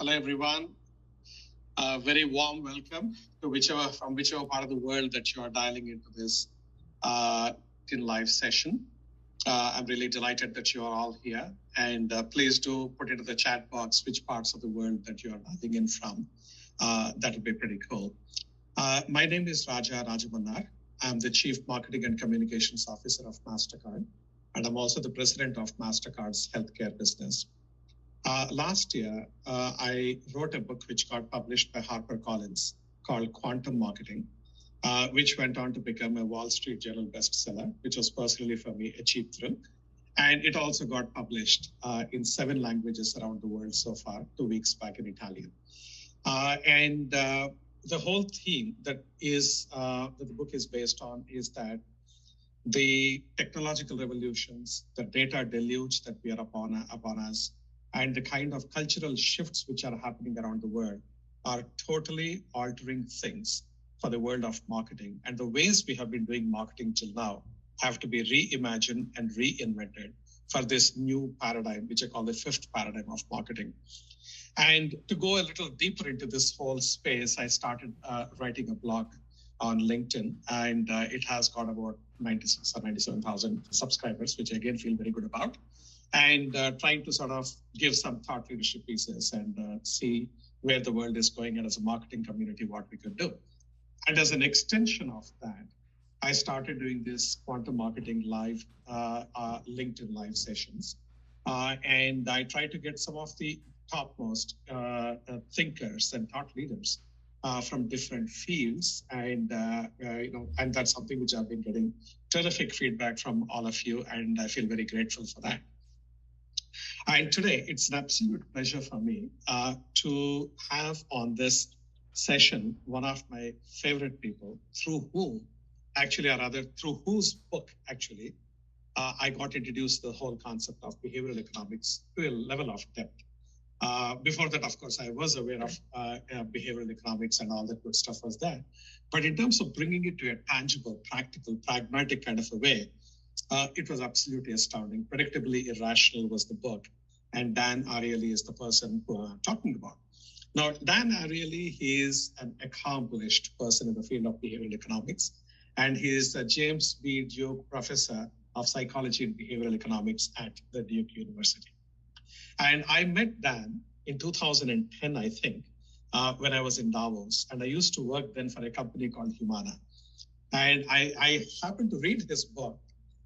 Hello, everyone. A very warm welcome to from whichever part of the world that you are dialing into this in live session. I'm really delighted that you are all here, and please do put into the chat box which parts of the world that you are dialing in from. That would be pretty cool. My name is Raja Rajamannar. I'm the Chief Marketing and Communications Officer of MasterCard, and I'm also the President of MasterCard's healthcare business. Last year, I wrote a book which got published by HarperCollins called Quantum Marketing, which went on to become a Wall Street Journal bestseller, which was personally for me a cheap thrill. And it also got published in 7 languages around the world so far, 2 weeks back in Italian. The whole theme that the book is based on is that the technological revolutions, the data deluge that we are upon us, and the kind of cultural shifts which are happening around the world are totally altering things for the world of marketing. And the ways we have been doing marketing till now have to be reimagined and reinvented for this new paradigm, which I call the 5th paradigm of marketing. And to go a little deeper into this whole space, I started writing a blog on LinkedIn, and it has got about 96 or 97,000 subscribers, which I again feel very good about. And trying to sort of give some thought leadership pieces and see where the world is going, and as a marketing community, what we could do. And as an extension of that, I started doing this quantum marketing live, LinkedIn live sessions. And I try to get some of the topmost thinkers and thought leaders from different fields. And, and that's something which I've been getting terrific feedback from all of you. And I feel very grateful for that. And today, it's an absolute pleasure for me to have on this session one of my favorite people, through whose book, actually, I got introduced to the whole concept of behavioral economics to a level of depth. Before that, of course, I was aware of behavioral economics and all that good stuff was there. But in terms of bringing it to a tangible, practical, pragmatic kind of a way, it was absolutely astounding. Predictably Irrational was the book, and Dan Ariely is the person who I'm talking about. Now, Dan Ariely, he is an accomplished person in the field of behavioral economics, and he is a James B. Duke Professor of Psychology and Behavioral Economics at the Duke University. And I met Dan in 2010, I think, when I was in Davos, and I used to work then for a company called Humana. And I happened to read his book.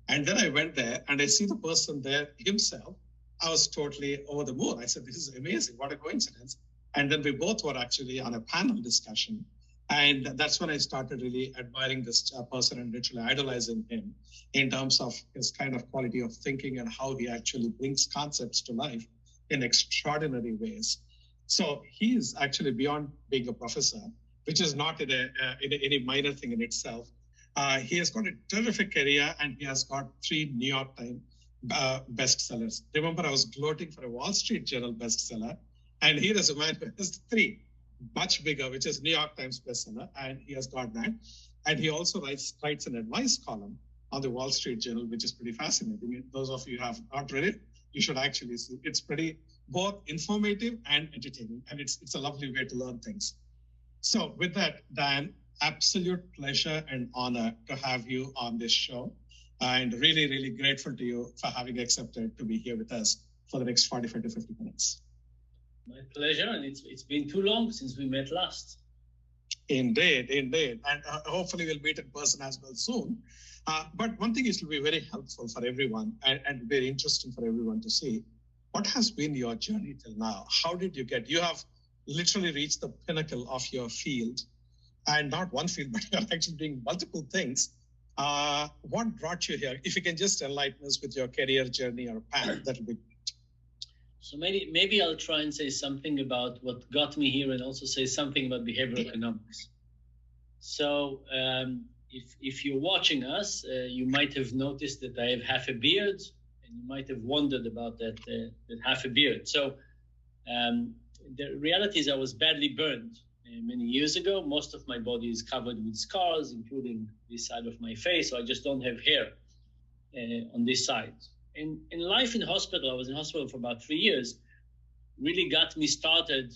And then I went there and I see the person there himself. I was totally over the moon. I said, this is amazing. What a coincidence. And then we both were actually on a panel discussion. And that's when I started really admiring this person and literally idolizing him in terms of his kind of quality of thinking and how he actually brings concepts to life in extraordinary ways. So he is actually beyond being a professor, which is not any minor thing in itself. He has got a terrific career, and he has got 3 New York Times bestsellers. Remember, I was gloating for a Wall Street Journal bestseller, and here is a man who has 3, much bigger, which is New York Times bestseller, and he has got that. And he also writes an advice column on the Wall Street Journal, which is pretty fascinating. Those of you who have not read it, you should actually see. It's pretty both informative and entertaining, and it's a lovely way to learn things. So with that, Dan, absolute pleasure and honor to have you on this show, and really, really grateful to you for having accepted to be here with us for the next 45 to 50 minutes. My pleasure, and it's been too long since we met last. Indeed. And hopefully we'll meet in person as well soon. But one thing is to be very helpful for everyone and very interesting for everyone to see. What has been your journey till now? How did you you have literally reached the pinnacle of your field, and not one field, but you're actually doing multiple things. What brought you here? If you can just enlighten us with your career journey or path, that would be great. So maybe I'll try and say something about what got me here, and also say something about behavioral economics. So if you're watching us, you might have noticed that I have half a beard, and you might have wondered about that half a beard. So the reality is I was badly burned many years ago. Most of my body is covered with scars, including this side of my face, so I just don't have hair on this side. In life in hospital, I was in hospital for about 3 years. really got me started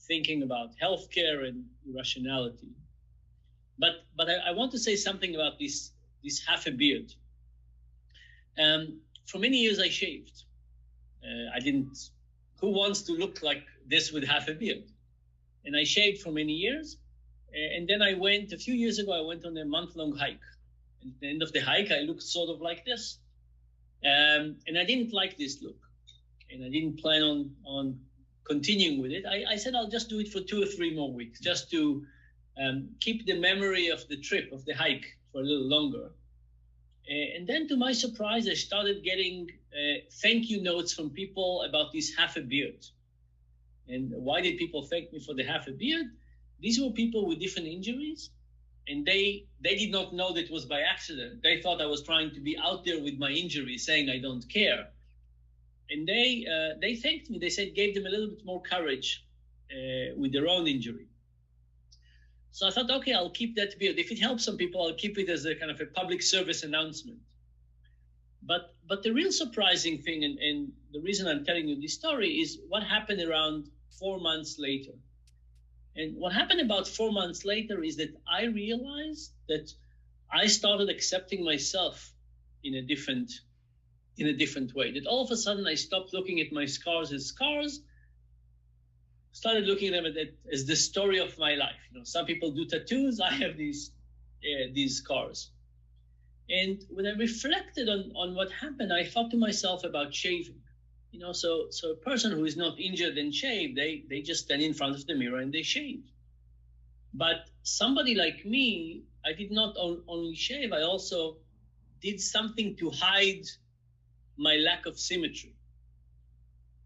thinking about healthcare and irrationality. But I want to say something about this half a beard. For many years I shaved. I didn't. Who wants to look like this with half a beard? And I shaved for many years. And then a few years ago, I went on a month-long hike. And at the end of the hike, I looked sort of like this. And I didn't like this look. And I didn't plan on continuing with it. I said I'll just do it for 2 or 3 more weeks, just to keep the memory of the trip, of the hike, for a little longer. And then, to my surprise, I started getting thank you notes from people about this half a beard. And why did people thank me for the half a beard? These were people with different injuries, and they did not know that it was by accident. They thought I was trying to be out there with my injury, saying I don't care. And they thanked me. They said gave them a little bit more courage with their own injury. So I thought, okay, I'll keep that beard. If it helps some people, I'll keep it as a kind of a public service announcement. But the real surprising thing, and the reason I'm telling you this story, is what happened around 4 months later. And what happened about 4 months later is that I realized that I started accepting myself in a different way. That all of a sudden I stopped looking at my scars as scars, started looking at them as the story of my life. Some people do tattoos. I have these scars. And when I reflected on what happened, I thought to myself about shaving. So a person who is not injured and shaved, they just stand in front of the mirror and they shave. But somebody like me, I did not only shave, I also did something to hide my lack of symmetry.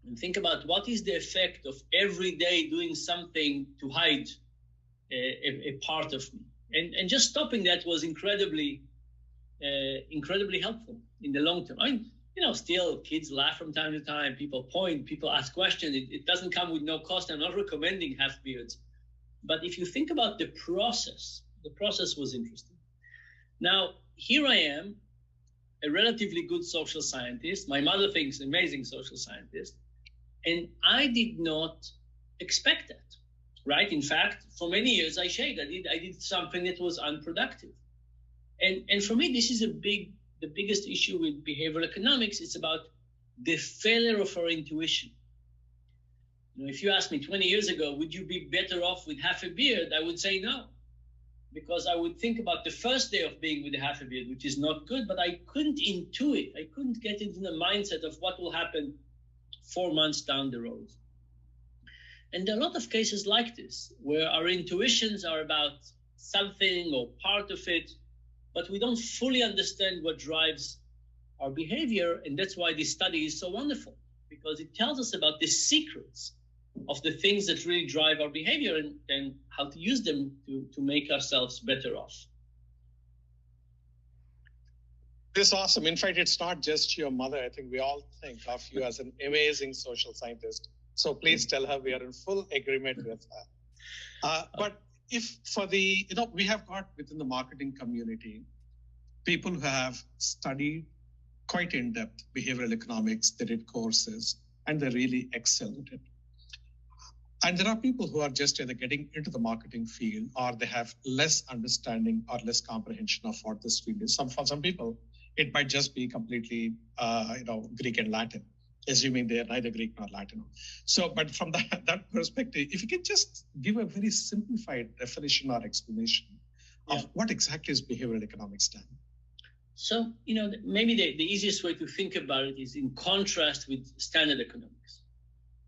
And think about what is the effect of every day doing something to hide a part of me. And just stopping that was incredibly helpful in the long term. Still kids laugh from time to time, people point, people ask questions. It doesn't come with no cost. I'm not recommending half beards. But if you think about the process was interesting. Now, here I am, a relatively good social scientist. My mother thinks amazing social scientist. And I did not expect that, right? In fact, for many years I shaved. I did something that was unproductive. And for me, this is the biggest issue with behavioral economics. It's about the failure of our intuition. If you asked me 20 years ago, would you be better off with half a beard? I would say no, because I would think about the first day of being with a half a beard, which is not good, but I couldn't intuit. I couldn't get into the mindset of what will happen 4 months down the road. And there are a lot of cases like this, where our intuitions are about something or part of it, but we don't fully understand what drives our behavior. And that's why this study is so wonderful, because it tells us about the secrets of the things that really drive our behavior and how to use them to make ourselves better off. This is awesome. In fact, it's not just your mother. I think we all think of you as an amazing social scientist. So please tell her we are in full agreement with her. But if for we have got within the marketing community people who have studied quite in depth behavioral economics, they did courses, and they really excel at it. And there are people who are just either getting into the marketing field, or they have less understanding or less comprehension of what this field is. For some people, it might just be completely, Greek and Latin, assuming they are neither Greek nor Latin. So, but from that perspective, if you can just give a very simplified definition or explanation of what exactly is behavioral economics then. So, maybe the easiest way to think about it is in contrast with standard economics.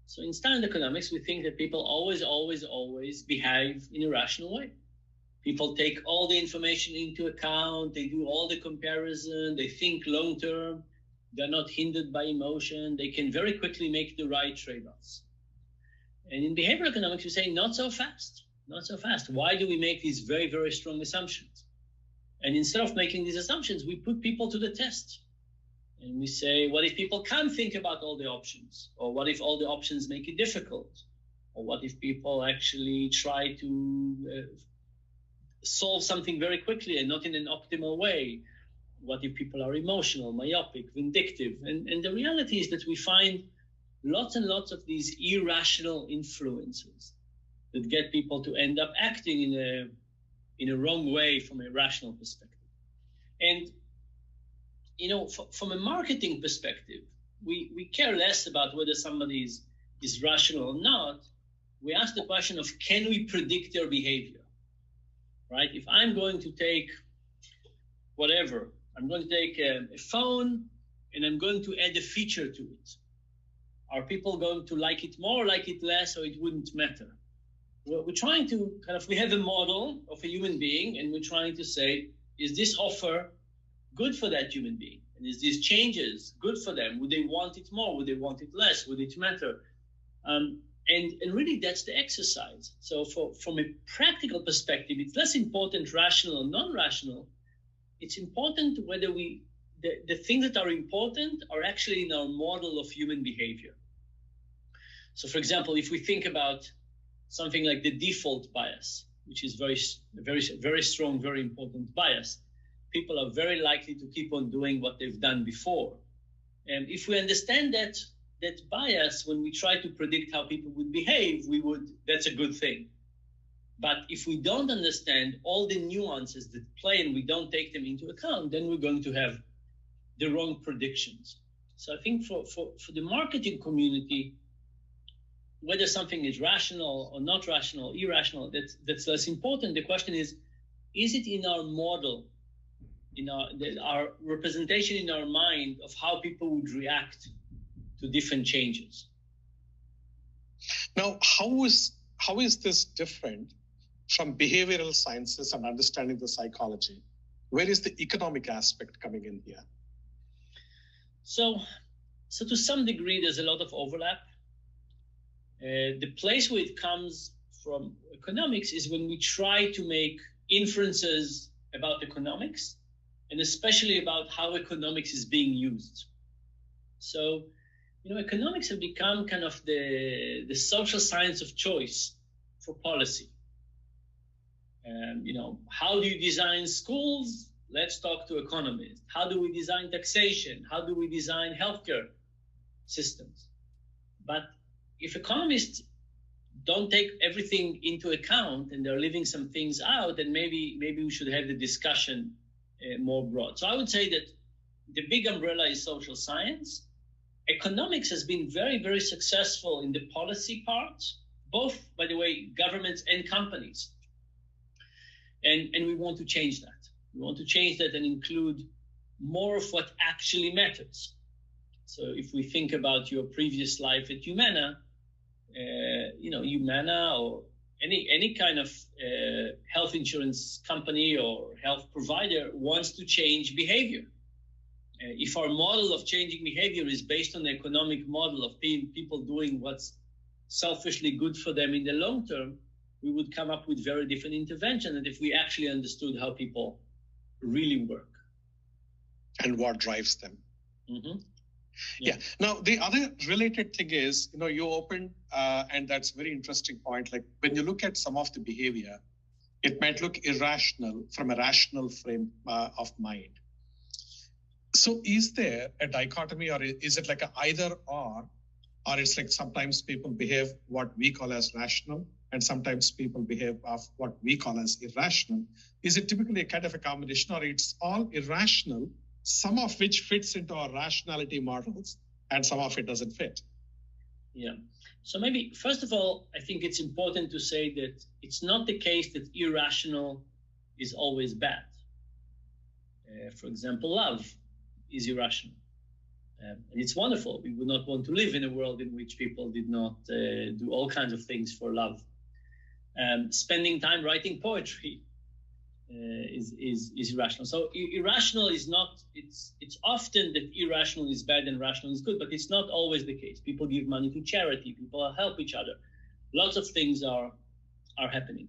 So in standard economics, we think that people always behave in a rational way. People take all the information into account, they do all the comparison, they think long term, they're not hindered by emotion, they can very quickly make the right trade-offs. And in behavioral economics, we say not so fast. Why do we make these very, very strong assumptions? And instead of making these assumptions, we put people to the test. And we say, what if people can't think about all the options? Or what if all the options make it difficult? Or what if people actually try to solve something very quickly and not in an optimal way? What if people are emotional, myopic, vindictive? And the reality is that we find lots and lots of these irrational influences that get people to end up acting in a wrong way from a rational perspective. And, from a marketing perspective, we care less about whether somebody is rational or not. We ask the question of, can we predict their behavior, right? If I'm going to take whatever, I'm going to take a phone and I'm going to add a feature to it, are people going to like it more, like it less, or it wouldn't matter? We're trying to we have a model of a human being, and we're trying to say, is this offer good for that human being? And is these changes good for them? Would they want it more? Would they want it less? Would it matter? And really, that's the exercise. So from a practical perspective, it's less important rational or non-rational. It's important whether the things that are important are actually in our model of human behavior. So, for example, if we think about something like the default bias, which is very, very strong, very important bias, people are very likely to keep on doing what they've done before. And if we understand that bias, when we try to predict how people would behave, that's a good thing. But if we don't understand all the nuances that play and we don't take them into account, then we're going to have the wrong predictions. So I think for the marketing community, whether something is rational or not rational, irrational, that's less important. The question is it in our model, in our representation in our mind of how people would react to different changes? Now, how is this different from behavioral sciences and understanding the psychology? Where is the economic aspect coming in here? So to some degree, there's a lot of overlap. The place where it comes from economics is when we try to make inferences about economics, and especially about how economics is being used. So, economics have become kind of the social science of choice for policy. And, how do you design schools? Let's talk to economists. How do we design taxation? How do we design healthcare systems? But if economists don't take everything into account and they're leaving some things out, then maybe we should have the discussion more broad. So I would say that the big umbrella is social science. Economics has been very, very successful in the policy part, both, by the way, governments and companies. And we want to change that. We want to change that and include more of what actually matters. So if we think about your previous life at Humana, Humana or any kind of health insurance company or health provider wants to change behavior. If our model of changing behavior is based on the economic model of people doing what's selfishly good for them in the long term, we would come up with very different interventions than if we actually understood how people really work. And what drives them. Mm-hmm. Yeah. Now, the other related thing is, you opened, and that's a very interesting point. Like when you look at some of the behavior, it might look irrational from a rational frame of mind. So is there a dichotomy, or is it like a either or it's like sometimes people behave what we call as rational and sometimes people behave of what we call as irrational? Is it typically a kind of a combination, or it's all irrational, some of which fits into our rationality models and some of it doesn't fit? Yeah. So maybe, first of all, I think it's important to say that it's not the case that irrational is always bad. For example, love is irrational. And it's wonderful. We would not want to live in a world in which people did not do all kinds of things for love. Spending time writing poetry is irrational. So irrational is not, it's often that irrational is bad and rational is good, but it's not always the case. People give money to charity, people help each other. Lots of things are happening.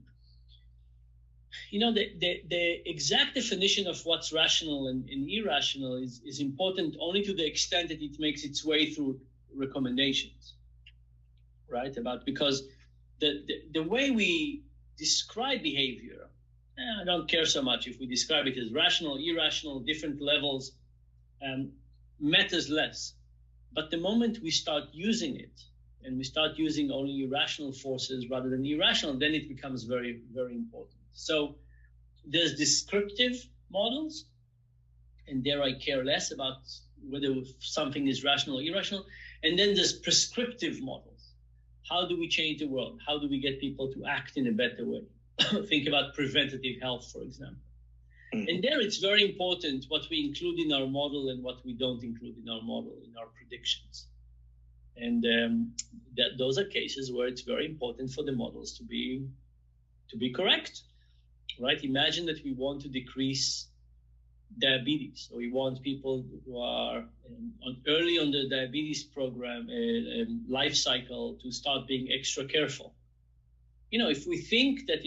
The exact definition of what's rational and irrational is important only to the extent that it makes its way through recommendations, right? Because the way we describe behavior, I don't care so much if we describe it as rational, irrational, different levels, matters less. But the moment we start using it, and we start using only irrational forces rather than irrational, then it becomes very, very important. So there's descriptive models, and there I care less about whether something is rational or irrational. And then there's prescriptive models. How do we change the world? How do we get people to act in a better way? Think about preventative health, for example. Mm-hmm. And there it's very important what we include in our model and what we don't include in our model, in our predictions. And those are cases where it's very important for the models to be correct, right? Imagine that we want to decrease diabetes, or we want people who are early on the diabetes program life cycle to start being extra careful. If we think that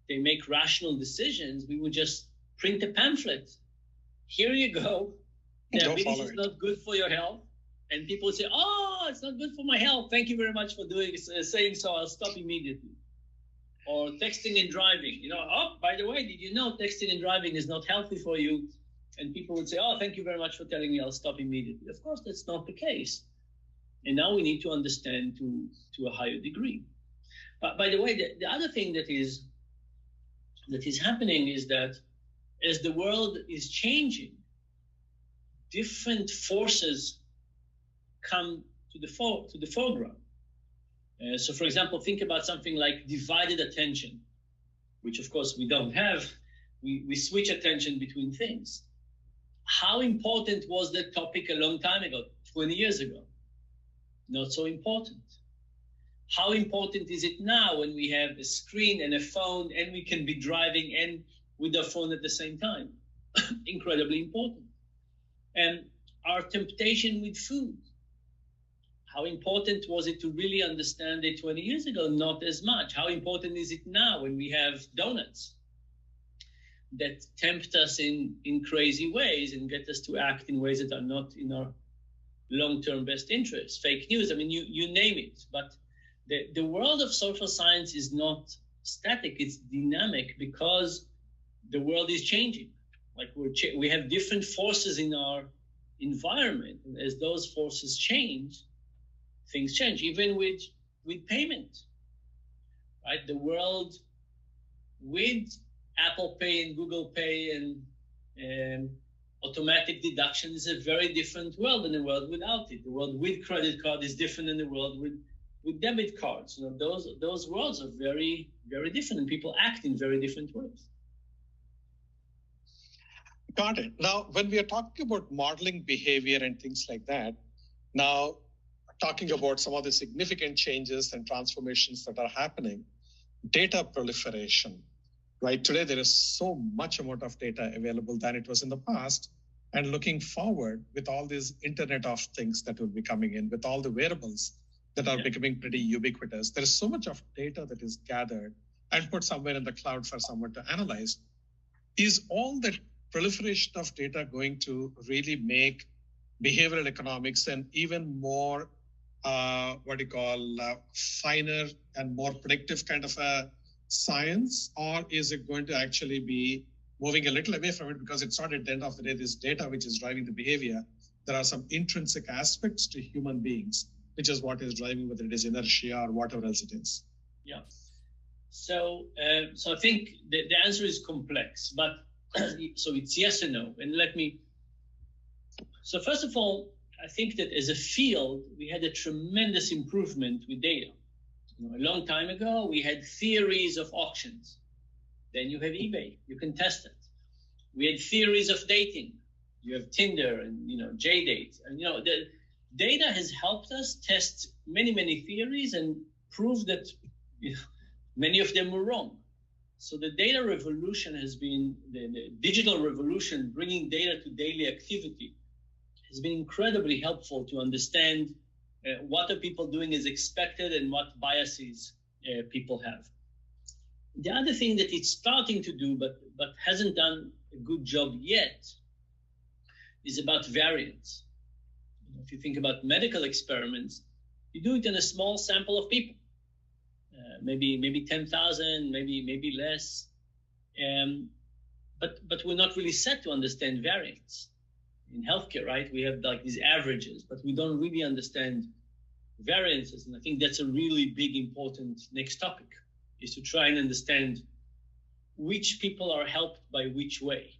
they make rational decisions, we would just print a pamphlet. Here you go. Diabetes is not good for your health. And people say, oh, it's not good for my health. Thank you very much for saying so. I'll stop immediately. Or texting and driving. Oh, by the way, did you know texting and driving is not healthy for you? And people would say, oh, thank you very much for telling me. I'll stop immediately. Of course, that's not the case. And now we need to understand to a higher degree. But by the way, the other thing that is happening is that as the world is changing, different forces come to the foreground. So, for example, think about something like divided attention, which, of course, we don't have. We switch attention between things. How important was that topic a long time ago, 20 years ago? Not so important. How important is it now when we have a screen and a phone and we can be driving and with our phone at the same time? Incredibly important. And our temptation with food. How important was it to really understand it 20 years ago? Not as much. How important is it now when we have donuts that tempt us in crazy ways and get us to act in ways that are not in our long-term best interests? Fake news, I mean, you name it. But the world of social science is not static, it's dynamic because the world is changing. Like we have different forces in our environment. And as those forces change, things change, even with payment, right? The world with Apple Pay and Google Pay and automatic deduction is a very different world than the world without it. The world with credit card is different than the world with debit cards. Those worlds are very, very different, and people act in very different ways. Got it. Now, when we are talking about modeling behavior and things like that, now talking about some of the significant changes and transformations that are happening, data proliferation, right? Today, there is so much amount of data available than it was in the past. And looking forward with all these Internet of Things that will be coming in, with all the wearables that are becoming pretty ubiquitous, there is so much of data that is gathered and put somewhere in the cloud for someone to analyze. Is all that proliferation of data going to really make behavioral economics an even more finer and more predictive kind of a science, or is it going to actually be moving a little away from it because it's not at the end of the day this data which is driving the behavior? There are some intrinsic aspects to human beings, which is what is driving, whether it is inertia or whatever else it is. Yeah. So I think the answer is complex, but so it's yes and no. And so first of all, I think that as a field, we had a tremendous improvement with data. A long time ago, we had theories of auctions. Then you have eBay, you can test it. We had theories of dating. You have Tinder and, JDate. And, the data has helped us test many, many theories and prove that many of them were wrong. So the data revolution has been, the digital revolution, bringing data to daily activity, has been incredibly helpful to understand what are people doing as expected and what biases people have. The other thing that it's starting to do, but hasn't done a good job yet, is about variance. If you think about medical experiments, you do it in a small sample of people, maybe 10,000, maybe less, but we're not really set to understand variance. in healthcare, right? We have like these averages, but we don't really understand variances. And I think that's a really big, important next topic, is to try and understand which people are helped by which way.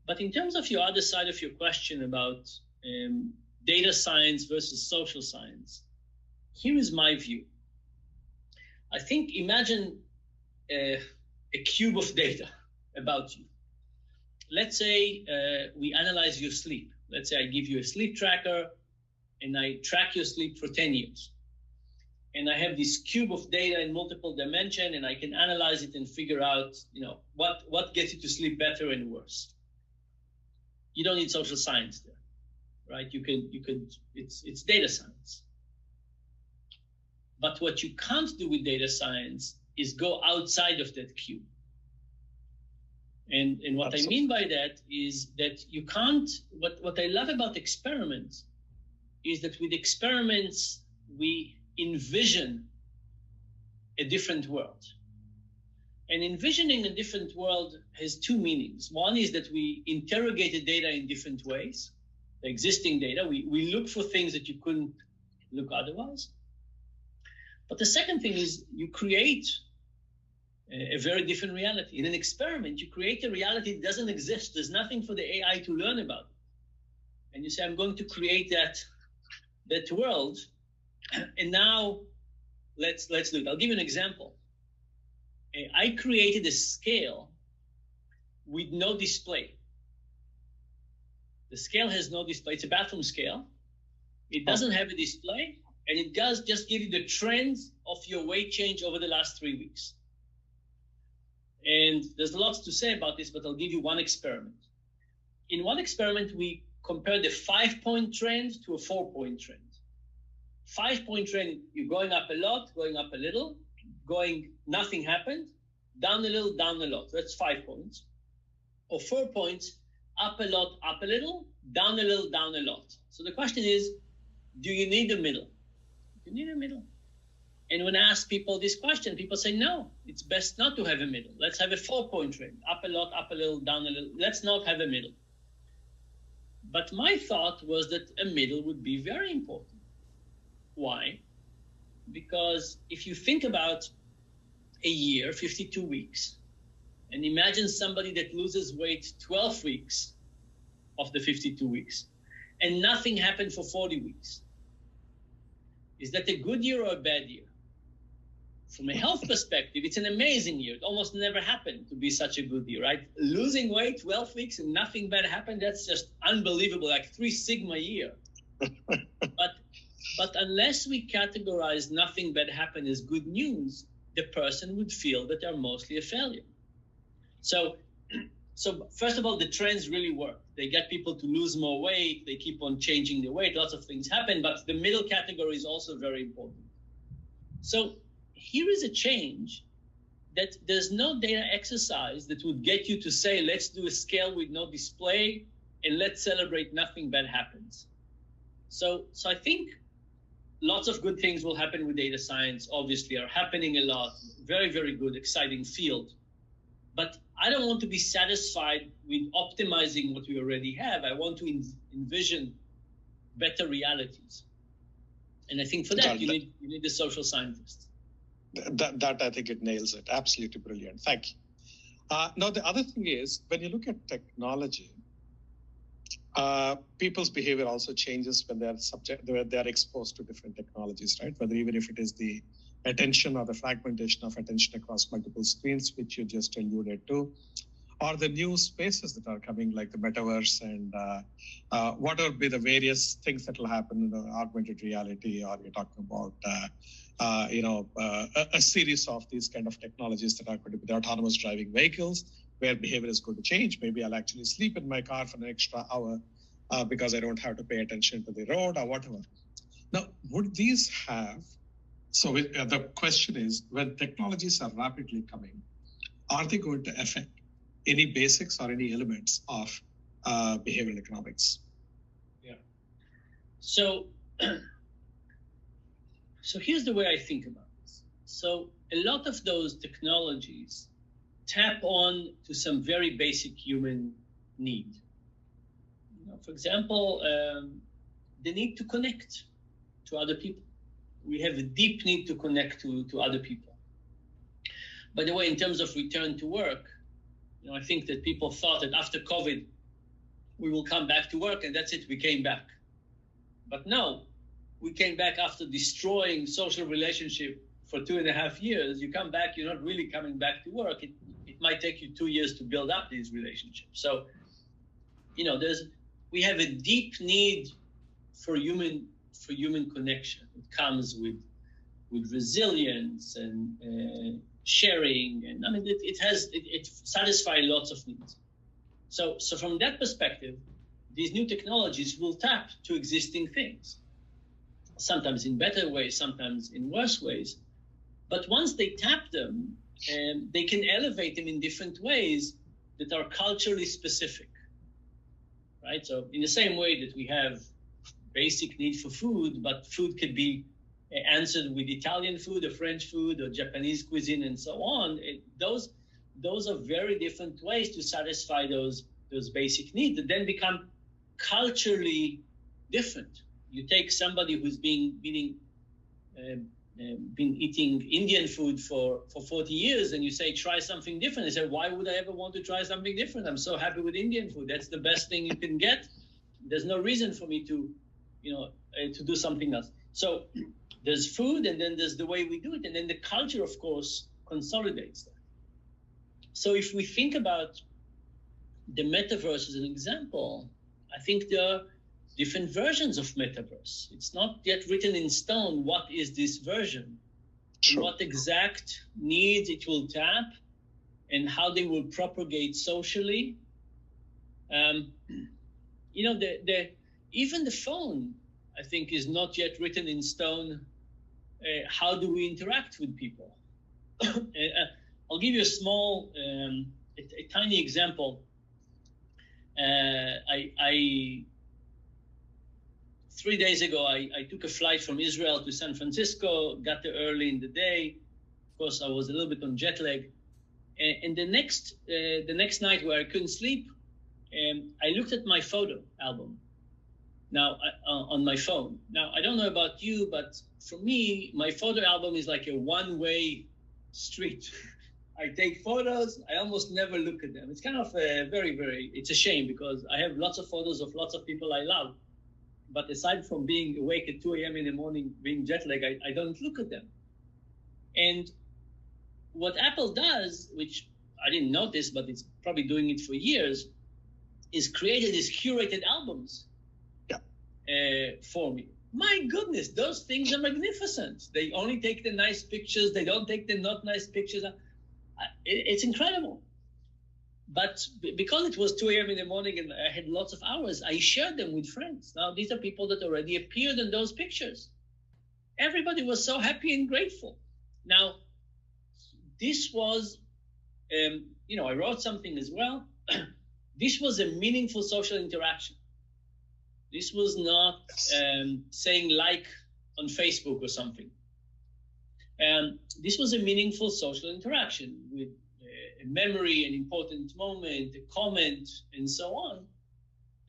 But in terms of your other side of your question about data science versus social science, here is my view. I think imagine a cube of data about you. Let's say we analyze your sleep. Let's say I give you a sleep tracker and I track your sleep for 10 years. And I have this cube of data in multiple dimensions, and I can analyze it and figure out, what gets you to sleep better and worse. You don't need social science there, right? It's data science. But what you can't do with data science is go outside of that cube. And what Absolutely. I mean by that is that you can't, what I love about experiments is that with experiments, we envision a different world. And envisioning a different world has two meanings. One is that we interrogate the data in different ways, the existing data. We look for things that you couldn't look otherwise. But the second thing is you create a very different reality. In an experiment, you create a reality that doesn't exist. There's nothing for the AI to learn about. And you say, I'm going to create that world. And now let's do it. I'll give you an example. I created a scale with no display. The scale has no display. It's a bathroom scale. It doesn't have a display, and it does just give you the trends of your weight change over the last 3 weeks. And there's lots to say about this, but I'll give you one experiment. In one experiment, we compared a 5-point trend to a 4-point trend. 5-point trend, you're going up a lot, going up a little, nothing happened, down a little, down a lot. That's 5 points. Or 4 points, up a lot, up a little, down a little, down a lot. So the question is, do you need a middle? You need a middle. And when I ask people this question, people say, no, it's best not to have a middle. Let's have a 4-point trend, up a lot, up a little, down a little. Let's not have a middle. But my thought was that a middle would be very important. Why? Because if you think about a year, 52 weeks, and imagine somebody that loses weight 12 weeks of the 52 weeks, and nothing happened for 40 weeks. Is that a good year or a bad year? From a health perspective, it's an amazing year. It almost never happened to be such a good year, right? Losing weight 12 weeks and nothing bad happened, that's just unbelievable, like 3 sigma year. But unless we categorize nothing bad happened as good news, the person would feel that they're mostly a failure. So first of all, the trends really work. They get people to lose more weight. They keep on changing their weight. Lots of things happen, but the middle category is also very important. So here is a change that there's no data exercise that would get you to say, let's do a scale with no display and let's celebrate nothing bad happens. So I think lots of good things will happen with data science, obviously, are happening a lot. Very, very good, exciting field. But I don't want to be satisfied with optimizing what we already have. I want to envision better realities. And I think for that, you need the social scientist. That I think it nails it. Absolutely brilliant. Thank you. Now, the other thing is, when you look at technology, people's behavior also changes when they are exposed to different technologies, right? Whether even if it is the attention or the fragmentation of attention across multiple screens, which you just alluded to, or the new spaces that are coming, like the metaverse, and what will be the various things that will happen in the augmented reality, or you're talking about a series of these kind of technologies that are going to be the autonomous driving vehicles, where behavior is going to change. Maybe I'll actually sleep in my car for an extra hour because I don't have to pay attention to the road or whatever. Now, would these have, so the question is, when technologies are rapidly coming, are they going to affect any basics or any elements of behavioral economics? Yeah. So here's the way I think about this. So a lot of those technologies tap on to some very basic human need. For example, the need to connect to other people. We have a deep need to connect to other people. By the way, in terms of return to work, I think that people thought that after COVID, we will come back to work and that's it, we came back. But no, we came back after destroying social relationship for 2.5 years. You come back, you're not really coming back to work. It might take you 2 years to build up these relationships. So, we have a deep need for human connection. It comes with resilience and sharing, and it satisfies lots of needs. So from that perspective, these new technologies will tap to existing things, sometimes in better ways, sometimes in worse ways. But once they tap them, they can elevate them in different ways that are culturally specific, right? So in the same way that we have basic need for food, but food could be answered with Italian food or French food or Japanese cuisine and so on. Those are very different ways to satisfy those basic needs that then become culturally different. You take somebody who's been eating Indian food for 40 years and you say, try something different. They say, why would I ever want to try something different? I'm so happy with Indian food. That's the best thing you can get. There's no reason for me to do something else. So there's food, and then there's the way we do it. And then the culture, of course, consolidates that. So if we think about the metaverse as an example, I think there are different versions of metaverse. It's not yet written in stone what is this version, and what exact needs it will tap, and how they will propagate socially. Even the phone, I think, is not yet written in stone. How do we interact with people? I'll give you a small, a tiny example. 3 days ago, I took a flight from Israel to San Francisco, got there early in the day. Of course, I was a little bit on jet lag. And the next night where I couldn't sleep, I looked at my photo album now on my phone. Now, I don't know about you, but for me, my photo album is like a one-way street. I take photos, I almost never look at them. It's kind of it's a shame because I have lots of photos of lots of people I love. But aside from being awake at 2 a.m. in the morning, being jet lagged, I don't look at them. And what Apple does, which I didn't notice, but it's probably doing it for years, is created these curated albums for me. My goodness, those things are magnificent. They only take the nice pictures. They don't take the not nice pictures. It's incredible. But because it was 2 a.m. in the morning and I had lots of hours, I shared them with friends. Now, these are people that already appeared in those pictures. Everybody was so happy and grateful. Now, this was, I wrote something as well. This was a meaningful social interaction. This was not saying like on Facebook or something. This was a meaningful social interaction with a memory, an important moment, a comment, and so on.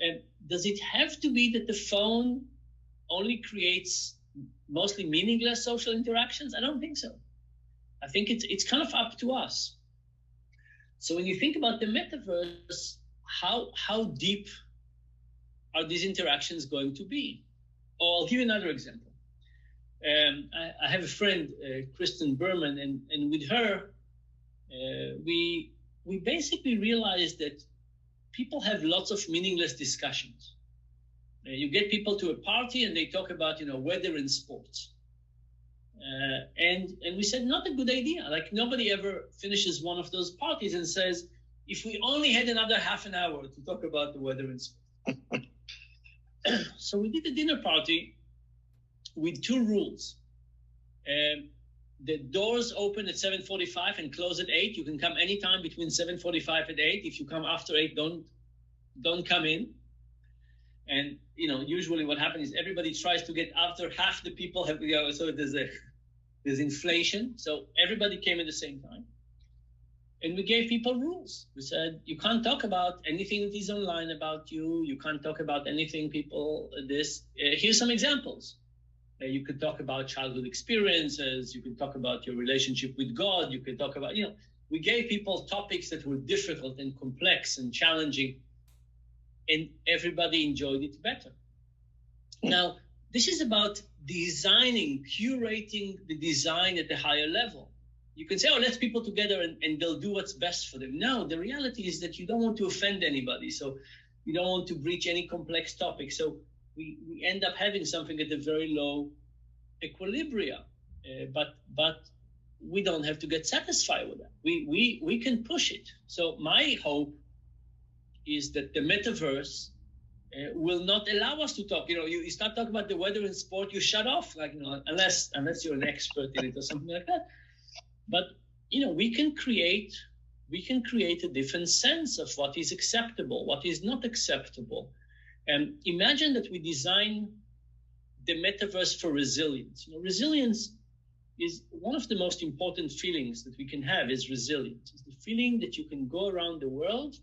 And does it have to be that the phone only creates mostly meaningless social interactions? I don't think so. I think it's kind of up to us. So when you think about the metaverse, how deep are these interactions going to be? Or I'll give you another example. I have a friend, Kristen Berman, and with her, we basically realized that people have lots of meaningless discussions. You get people to a party and they talk about, weather and sports. And we said, not a good idea. Like nobody ever finishes one of those parties and says, if we only had another half an hour to talk about the weather and sports. So we did a dinner party with 2 rules. The doors open at 7:45 and close at 8. You can come anytime between 7:45 and 8. If you come after 8, don't come in. And usually what happens is everybody tries to get after half the people have, so there's inflation. So everybody came at the same time. And we gave people rules. We said, you can't talk about anything that is online about you. You can't talk about anything here's some examples. You could talk about childhood experiences. You could talk about your relationship with God. You could talk about, we gave people topics that were difficult and complex and challenging, and everybody enjoyed it better. Now, this is about designing, curating the design at a higher level. You can say, let's people together and they'll do what's best for them. No, the reality is that you don't want to offend anybody. So you don't want to breach any complex topic. So we end up having something at a very low equilibria. But we don't have to get satisfied with that. We can push it. So my hope is that the metaverse will not allow us to talk. You start talking about the weather and sport, you shut off, unless you're an expert in it or something like that. But we can create a different sense of what is acceptable, what is not acceptable. And imagine that we design the metaverse for resilience. Resilience is one of the most important feelings that we can have. Is resilience. It's the feeling that you can go around the world,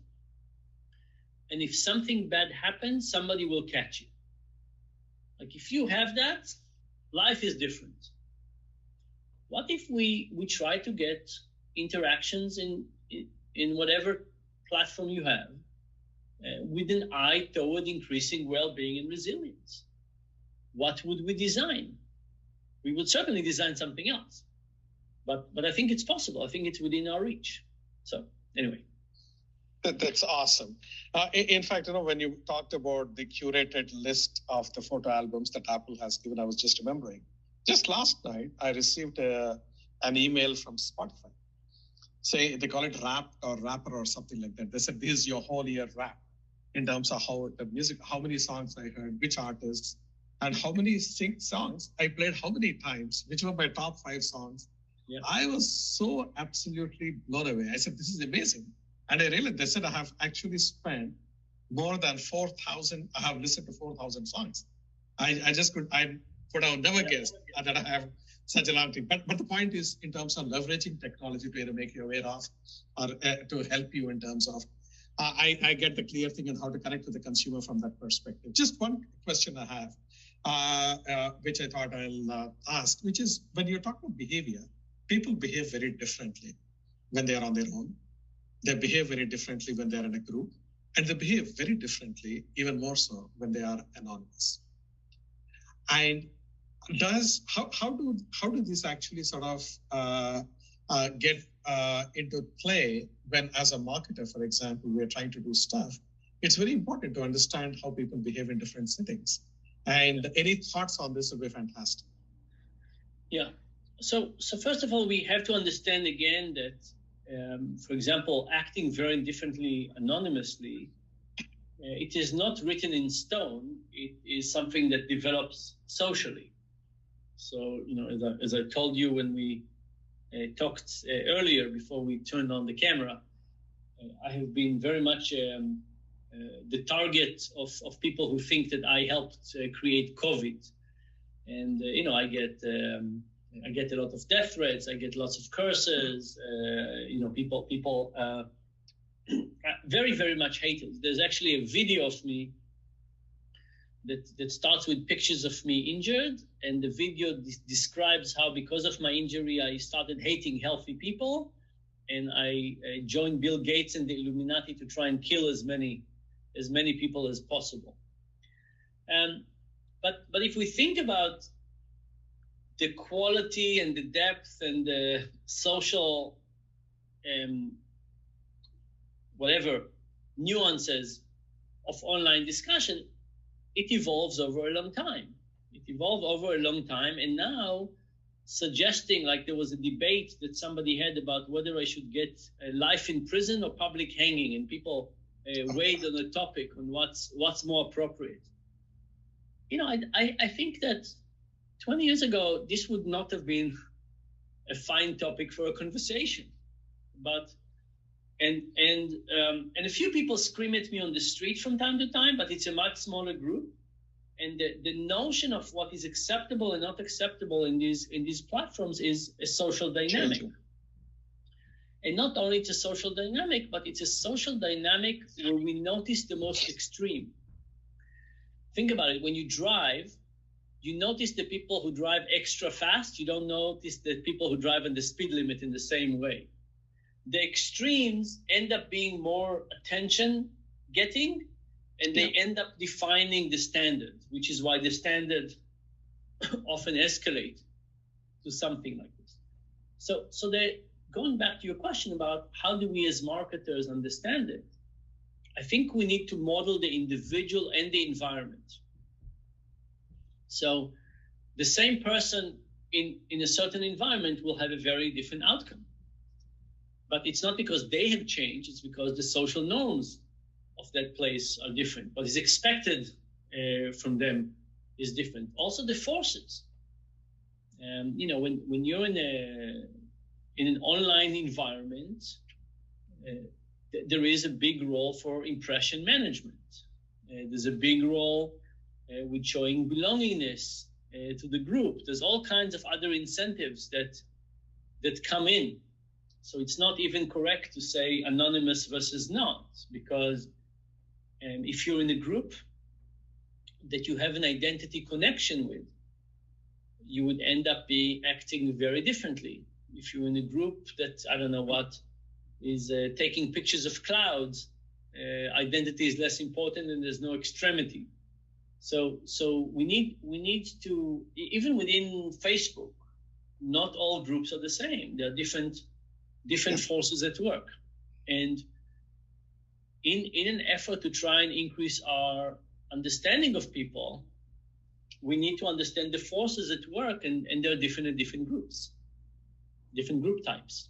and if something bad happens, somebody will catch you. Like, if you have that, life is different. What if we try to get interactions in whatever platform you have with an eye toward increasing well-being and resilience? What would we design? We would certainly design something else. But I think it's possible. I think it's within our reach. So anyway. That's awesome. In fact, when you talked about the curated list of the photo albums that Apple has given, I was just remembering. Just last night, I received an email from Spotify. Say they call it Wrapped or Rapper or something like that. They said, this is your whole year wrap in terms of how the music, how many songs I heard, which artists, and how many songs I played, how many times, which were my top 5 songs. Yeah. I was so absolutely blown away. I said, this is amazing. And I realized, they said, I have actually spent more than 4,000, I have listened to 4,000 songs. I would have never guessed that I have such a long thing. But the point is, in terms of leveraging technology to either make you aware of or to help you in terms of, I get the clear thing on how to connect with the consumer from that perspective. Just one question I have, which I thought I'll ask, which is, when you're talking about behavior, people behave very differently when they are on their own. They behave very differently when they're in a group, and they behave very differently, even more so, when they are anonymous. And how do this actually sort of get into play when, as a marketer, for example, we're trying to do stuff? It's very important to understand how people behave in different settings. And any thoughts on this would be fantastic. Yeah. So first of all, we have to understand again that, for example, acting very differently anonymously, it is not written in stone. It is something that develops socially. So, as I told you when we talked earlier before we turned on the camera, I have been very much the target of people who think that I helped create COVID. And, I get a lot of death threats. I get lots of curses. People very, very much hate it. There's actually a video of me that starts with pictures of me injured, and the video describes how, because of my injury, I started hating healthy people, and I joined Bill Gates and the Illuminati to try and kill as many people as possible. But if we think about the quality and the depth and the social whatever nuances of online discussion, it evolves over a long time. And now suggesting, like there was a debate that somebody had about whether I should get life in prison or public hanging, and people weighed on the topic on what's more appropriate. I think that 20 years ago, this would not have been a fine topic for a conversation. But and a few people scream at me on the street from time to time, but it's a much smaller group. And the notion of what is acceptable and not acceptable in these platforms is a social dynamic. And not only it's a social dynamic, but it's a social dynamic where we notice the most extreme. Think about it. When you drive, you notice the people who drive extra fast. You don't notice the people who drive in the speed limit in the same way. The extremes end up being more attention getting, and they end up defining the standard, which is why the standard often escalate to something like this. So going back to your question about how do we as marketers understand it, I think we need to model the individual and the environment. So the same person in a certain environment will have a very different outcome. But it's not because they have changed, it's because the social norms of that place are different. What is expected from them is different. Also the forces. When you're in an online environment, there is a big role for impression management. There's a big role with showing belongingness to the group. There's all kinds of other incentives that come in. So it's not even correct to say anonymous versus not, because if you're in a group that you have an identity connection with, you would end up acting very differently. If you're in a group that, I don't know what, is taking pictures of clouds, identity is less important and there's no extremity. So we need to, even within Facebook, not all groups are the same. There are different forces at work. And in an effort to try and increase our understanding of people, we need to understand the forces at work, and they're different in different groups, different group types.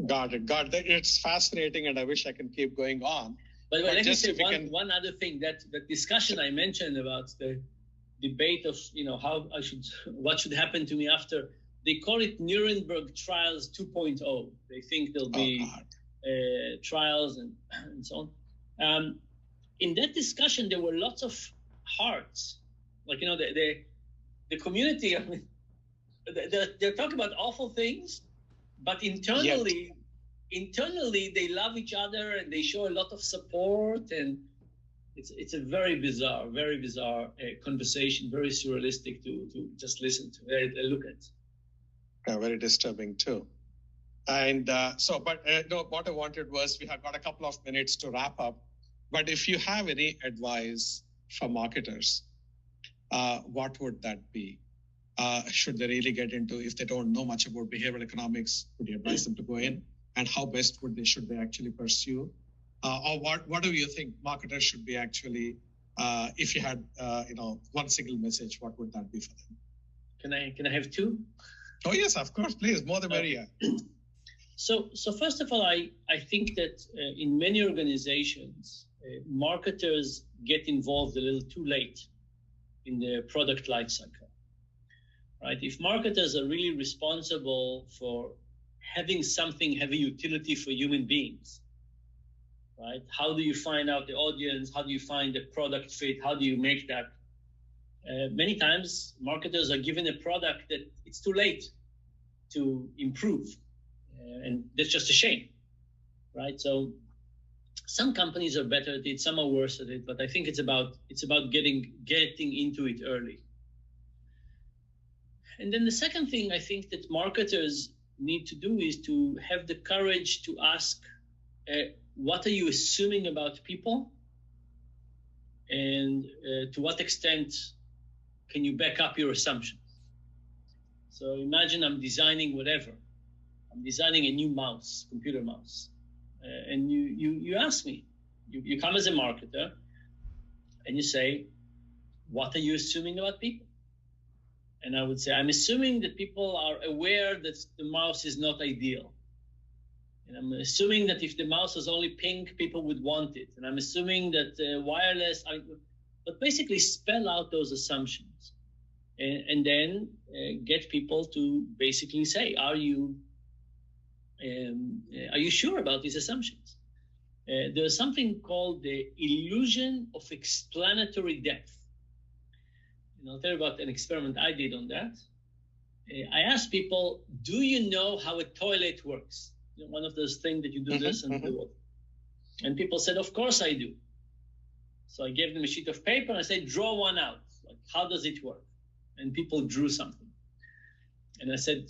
Got it. It's fascinating, and I wish I can keep going on. But let me say one other thing, that discussion I mentioned about the debate of, what should happen to me after. They call it Nuremberg Trials 2.0. They think there'll be trials and so on. In that discussion, there were lots of hearts. Like, the community, I mean, they're talking about awful things, but internally, they love each other and they show a lot of support. And it's a very bizarre conversation, very surrealistic to just listen to, look at. Very disturbing too. And what I wanted was, we have got a couple of minutes to wrap up, but if you have any advice for marketers, what would that be? Should they really get into, if they don't know much about behavioral economics, would you advise them to go in? And how best should they actually pursue? Or what do you think marketers should be actually, if you had, one single message, what would that be for them? Can I have two? Oh yes, of course, please, more the merrier. So first of all, I think that in many organizations, marketers get involved a little too late in the product lifecycle, right? If marketers are really responsible for having something have a utility for human beings, right? How do you find out the audience? How do you find the product fit? How do you make that? Many times marketers are given a product that it's too late to improve. And that's just a shame, right? So some companies are better at it, some are worse at it, but I think it's about getting into it early. And then the second thing I think that marketers need to do is to have the courage to ask, what are you assuming about people? And to what extent can you back up your assumptions? So imagine I'm designing whatever. I'm designing a new mouse, computer mouse. And you ask me, you come as a marketer and you say, what are you assuming about people? And I would say, I'm assuming that people are aware that the mouse is not ideal. And I'm assuming that if the mouse was only pink, people would want it. And I'm assuming that wireless, but basically spell out those assumptions. And then get people to basically say, are you sure about these assumptions? There's something called the illusion of explanatory depth. And I'll tell you about an experiment I did on that. I asked people, do you know how a toilet works? You know, one of those things that you do this and do it. And people said, of course I do. So I gave them a sheet of paper and I said, draw one out. Like, how does it work? And people drew something. And I said,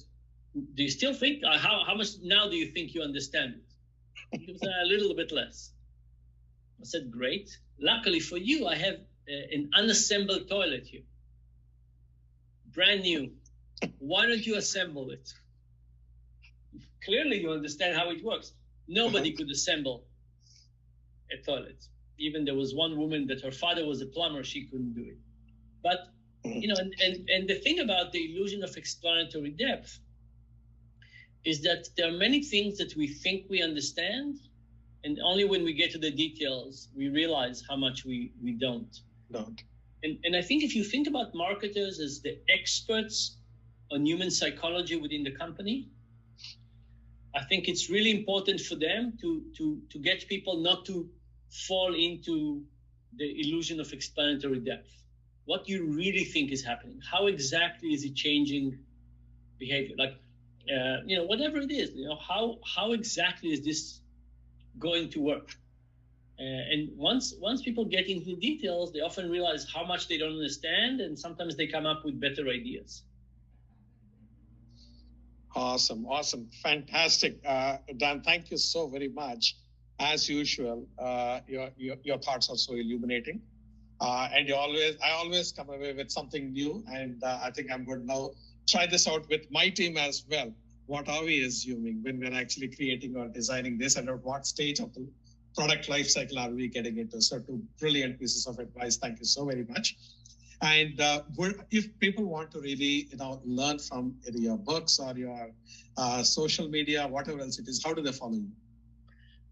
do you still think, how much now do you think you understand it? It was a little bit less. I said, great. Luckily for you, I have an unassembled toilet here. Brand new. Why don't you assemble it? Clearly you understand how it works. Nobody could assemble a toilet. Even there was one woman that her father was a plumber, she couldn't do it. But, you know, and the thing about the illusion of explanatory depth is that there are many things that we think we understand, and only when we get to the details, we realize how much we don't. And I think if you think about marketers as the experts on human psychology within the company, I think it's really important for them to get people not to fall into the illusion of explanatory depth. What you really think is happening? How exactly is it changing behavior? Like, you know, whatever it is, you know, how exactly is this going to work? And once people get into the details, they often realize how much they don't understand, and sometimes they come up with better ideas. Awesome. Fantastic. Dan, thank you so very much. As usual, your thoughts are so illuminating. And I always come away with something new. And I think I'm going to now try this out with my team as well. What are we assuming when we're actually creating or designing this, and at what stage of the product life cycle are we getting into? So 2 brilliant pieces of advice. Thank you so very much. And if people want to really, you know, learn from either your books or your social media, whatever else it is, how do they follow you?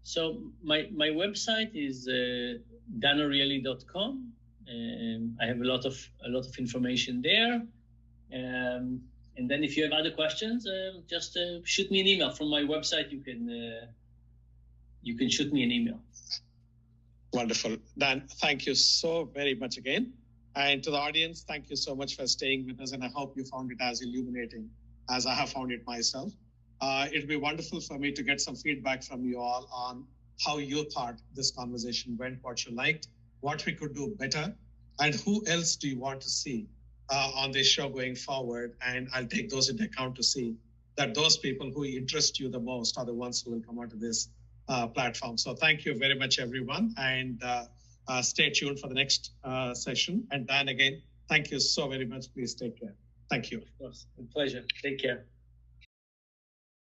So my website is danariely.com. I have a lot of information there. And then if you have other questions, just shoot me an email from my website. You can shoot me an email. Wonderful. Dan, thank you so very much again. And to the audience, thank you so much for staying with us. And I hope you found it as illuminating as I have found it myself. It'd be wonderful for me to get some feedback from you all on how you thought this conversation went, what you liked, what we could do better, and who else do you want to see on this show going forward. And I'll take those into account to see that those people who interest you the most are the ones who will come onto this platform. So thank you very much, everyone. And stay tuned for the next session. And Dan, again, thank you so very much. Please take care. Thank you. Of course. A pleasure. Take care.